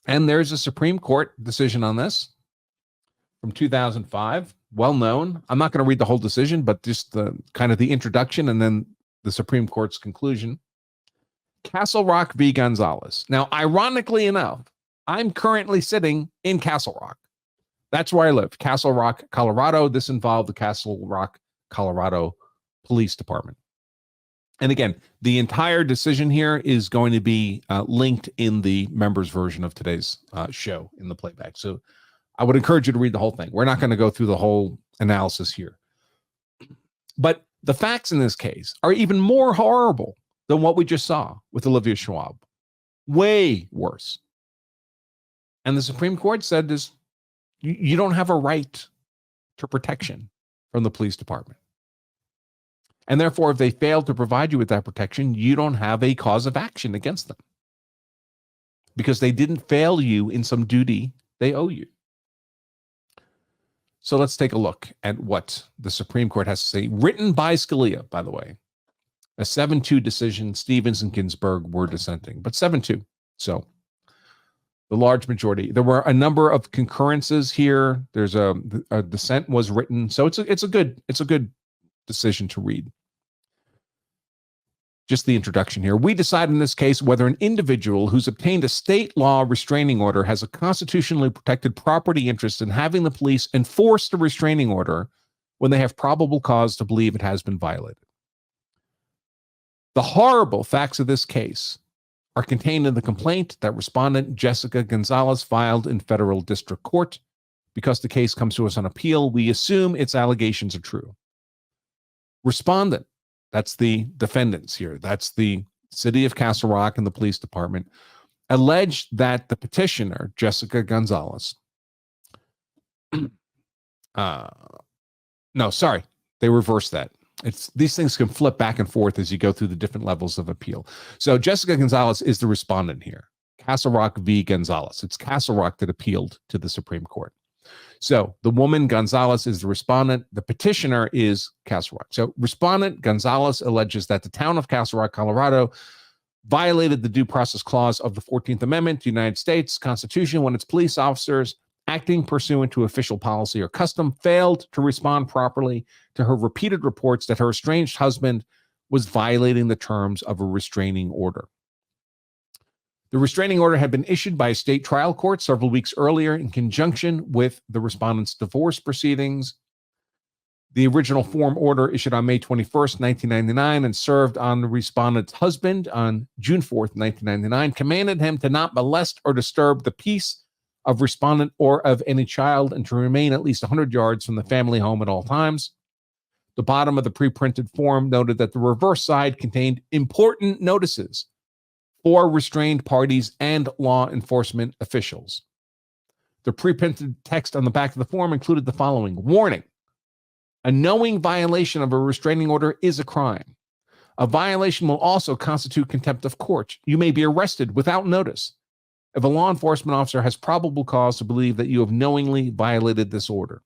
And there's a Supreme Court decision on this from 2005, well known. I'm not going to read the whole decision, but just the kind of the introduction and then the Supreme Court's conclusion. Castle Rock v. Gonzalez. Now, ironically enough, I'm currently sitting in Castle Rock. That's where I live, Castle Rock, Colorado. This involved the Castle Rock, Colorado Police Department. And again, the entire decision here is going to be linked in the members version of today's show in the playback. So I would encourage you to read the whole thing. We're not going to go through the whole analysis here. But the facts in this case are even more horrible than what we just saw with Olivia Schwab. Way worse. And the Supreme Court said this, you don't have a right to protection from the police department. And therefore, if they fail to provide you with that protection, you don't have a cause of action against them because they didn't fail you in some duty they owe you. So let's take a look at what the Supreme Court has to say, written by Scalia, by the way. A 7-2 decision. Stevens and Ginsburg were dissenting, but 7-2. So the large majority. There were a number of concurrences here. There's a dissent was written, so it's a good decision to read. Just the introduction here. We decide in this case whether an individual who's obtained a state law restraining order has a constitutionally protected property interest in having the police enforce the restraining order when they have probable cause to believe it has been violated. The horrible facts of this case are contained in the complaint that respondent Jessica Gonzalez filed in federal district court. Because the case comes to us on appeal, we assume its allegations are true. Respondent, that's the defendants here, that's the city of Castle Rock and the police department, alleged that the petitioner, Jessica Gonzalez, they reversed that. These things can flip back and forth as you go through the different levels of appeal. So Jessica Gonzalez is the respondent here. Castle Rock v. Gonzalez. It's Castle Rock that appealed to the Supreme Court. So the woman Gonzalez is the respondent. The petitioner is Castle Rock. So respondent Gonzalez alleges that the town of Castle Rock, Colorado, violated the due process clause of the 14th Amendment to the United States Constitution when its police officers, acting pursuant to official policy or custom, failed to respond properly to her repeated reports that her estranged husband was violating the terms of a restraining order. The restraining order had been issued by a state trial court several weeks earlier in conjunction with the respondent's divorce proceedings. The original form order issued on May 21st, 1999, and served on the respondent's husband on June 4th, 1999, commanded him to not molest or disturb the peace of respondent or of any child and to remain at least 100 yards from the family home at all times. The bottom of the pre-printed form noted that the reverse side contained important notices for restrained parties and law enforcement officials. The pre-printed text on the back of the form included the following: warning, a knowing violation of a restraining order is a crime. A violation will also constitute contempt of court. You may be arrested without notice if a law enforcement officer has probable cause to believe that you have knowingly violated this order.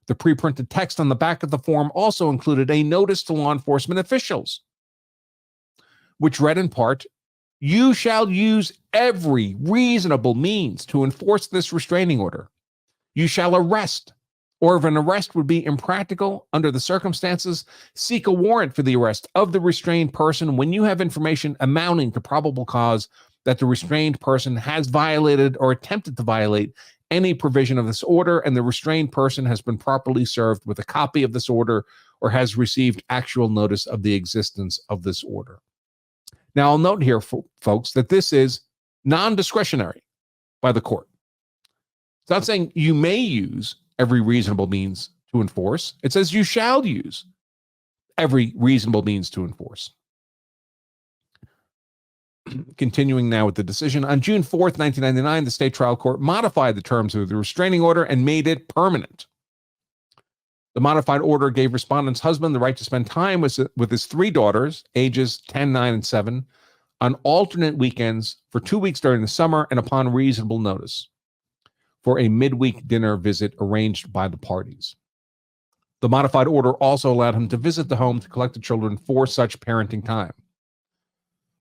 The pre-printed text on the back of the form also included a notice to law enforcement officials, which read in part, you shall use every reasonable means to enforce this restraining order. You shall arrest, or if an arrest would be impractical under the circumstances, seek a warrant for the arrest of the restrained person when you have information amounting to probable cause that the restrained person has violated or attempted to violate any provision of this order, and the restrained person has been properly served with a copy of this order or has received actual notice of the existence of this order. Now, I'll note here, folks, that this is non-discretionary by the court. It's not saying you may use every reasonable means to enforce. It says you shall use every reasonable means to enforce. Continuing now with the decision, on June 4th, 1999, the state trial court modified the terms of the restraining order and made it permanent. The modified order gave respondent's husband the right to spend time with his 3 daughters, ages 10, 9, and 7, on alternate weekends for 2 weeks during the summer and upon reasonable notice for a midweek dinner visit arranged by the parties. The modified order also allowed him to visit the home to collect the children for such parenting time.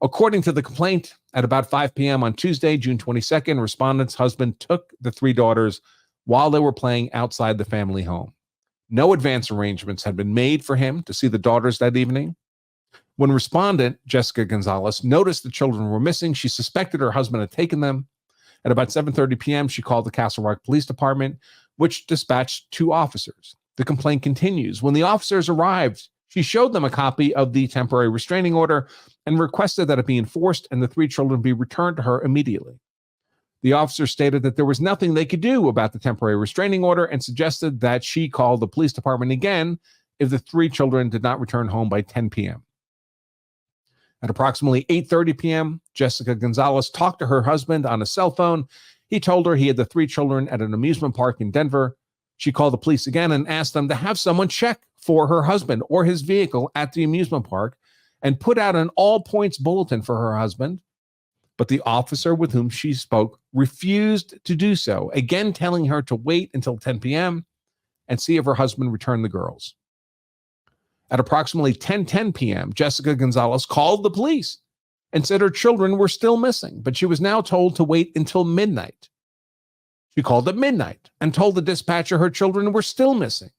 According to the complaint, at about 5 p.m. on Tuesday, June 22nd, respondent's husband took the three daughters while they were playing outside the family home. No advance arrangements had been made for him to see the daughters that evening. When respondent, Jessica Gonzalez, noticed the children were missing, she suspected her husband had taken them. At about 7:30 p.m., she called the Castle Rock Police Department, which dispatched two officers. The complaint continues. When the officers arrived, she showed them a copy of the temporary restraining order and requested that it be enforced and the three children be returned to her immediately. The officer stated that there was nothing they could do about the temporary restraining order and suggested that she call the police department again if the three children did not return home by 10 p.m. At approximately 8:30 p.m., Jessica Gonzalez talked to her husband on a cell phone. He told her he had the three children at an amusement park in Denver. She called the police again and asked them to have someone check for her husband or his vehicle at the amusement park and put out an all-points bulletin for her husband. But the officer with whom she spoke refused to do so, again telling her to wait until 10 p.m. and see if her husband returned the girls. At approximately 10:10 p.m., Jessica Gonzalez called the police and said her children were still missing, but she was now told to wait until midnight. She called at midnight and told the dispatcher her children were still missing.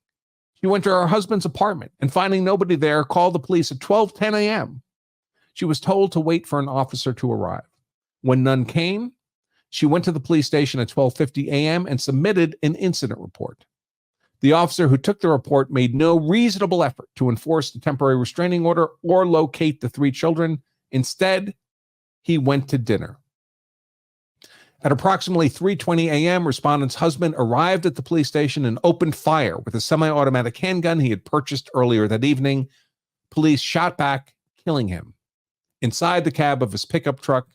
She went to her husband's apartment and, finding nobody there, called the police at 12:10 a.m. She was told to wait for an officer to arrive. When none came, she went to the police station at 12:50 a.m. and submitted an incident report. The officer who took the report made no reasonable effort to enforce the temporary restraining order or locate the three children. Instead, he went to dinner. At approximately 3:20 a.m., respondent's husband arrived at the police station and opened fire with a semi-automatic handgun he had purchased earlier that evening. Police shot back, killing him. Inside the cab of his pickup truck,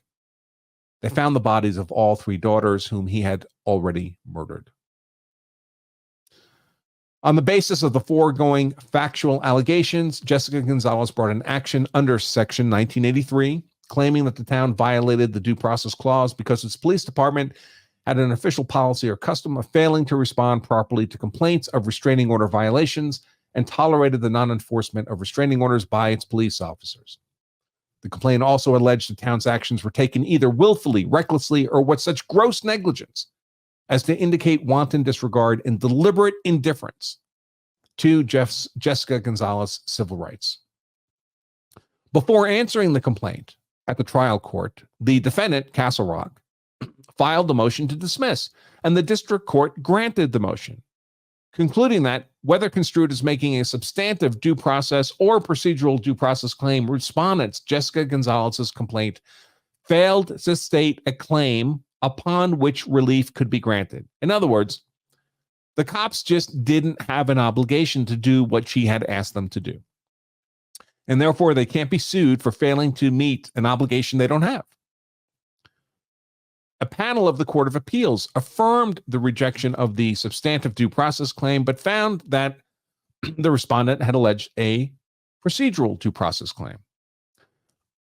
they found the bodies of all three daughters whom he had already murdered. On the basis of the foregoing factual allegations, Jessica Gonzalez brought an action under Section 1983, claiming that the town violated the Due Process Clause because its police department had an official policy or custom of failing to respond properly to complaints of restraining order violations and tolerated the non-enforcement of restraining orders by its police officers. The complaint also alleged the town's actions were taken either willfully, recklessly, or with such gross negligence as to indicate wanton disregard and deliberate indifference to Jessica Gonzalez's civil rights. Before answering the complaint at the trial court, the defendant, Castle Rock, filed the motion to dismiss, and the district court granted the motion, concluding that, whether construed as making a substantive due process or procedural due process claim, respondents Jessica Gonzalez's complaint failed to state a claim upon which relief could be granted. In other words, the cops just didn't have an obligation to do what she had asked them to do. And therefore, they can't be sued for failing to meet an obligation they don't have. A panel of the Court of Appeals affirmed the rejection of the substantive due process claim, but found that the respondent had alleged a procedural due process claim.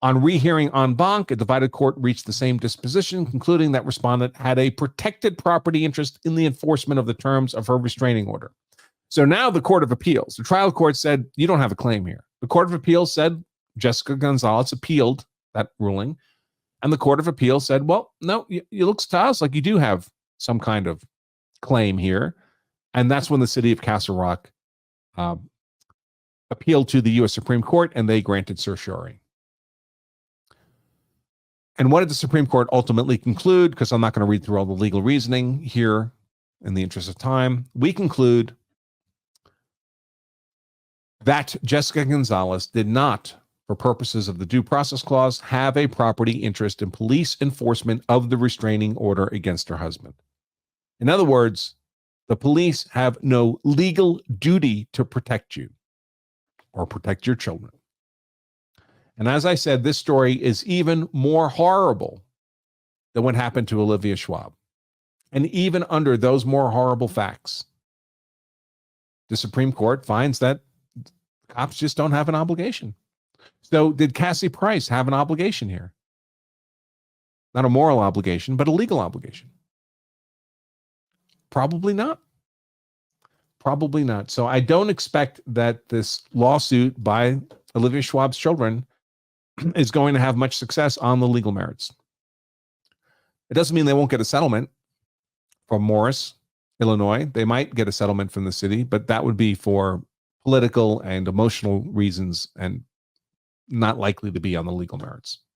On rehearing en banc, a divided court reached the same disposition, concluding that respondent had a protected property interest in the enforcement of the terms of her restraining order. So now the Court of Appeals, the trial court said, you don't have a claim here. The Court of Appeals said Jessica Gonzalez appealed that ruling. And the Court of Appeals said, well, no, it looks to us like you do have some kind of claim here. And that's when the city of Castle Rock appealed to the U.S. Supreme Court, and they granted certiorari. And what did the Supreme Court ultimately conclude? Because I'm not going to read through all the legal reasoning here in the interest of time. We conclude that Jessica Gonzalez did not, for purposes of the Due Process Clause, have a property interest in police enforcement of the restraining order against her husband. In other words, the police have no legal duty to protect you or protect your children. And as I said, this story is even more horrible than what happened to Olivia Schwab. And even under those more horrible facts, the Supreme Court finds that cops just don't have an obligation. So did Cassie Price have an obligation here? Not a moral obligation, but a legal obligation. Probably not. Probably not. So I don't expect that this lawsuit by Olivia Schwab's children is going to have much success on the legal merits. It doesn't mean they won't get a settlement from Morris, Illinois. They might get a settlement from the city, but that would be for political and emotional reasons and not likely to be on the legal merits.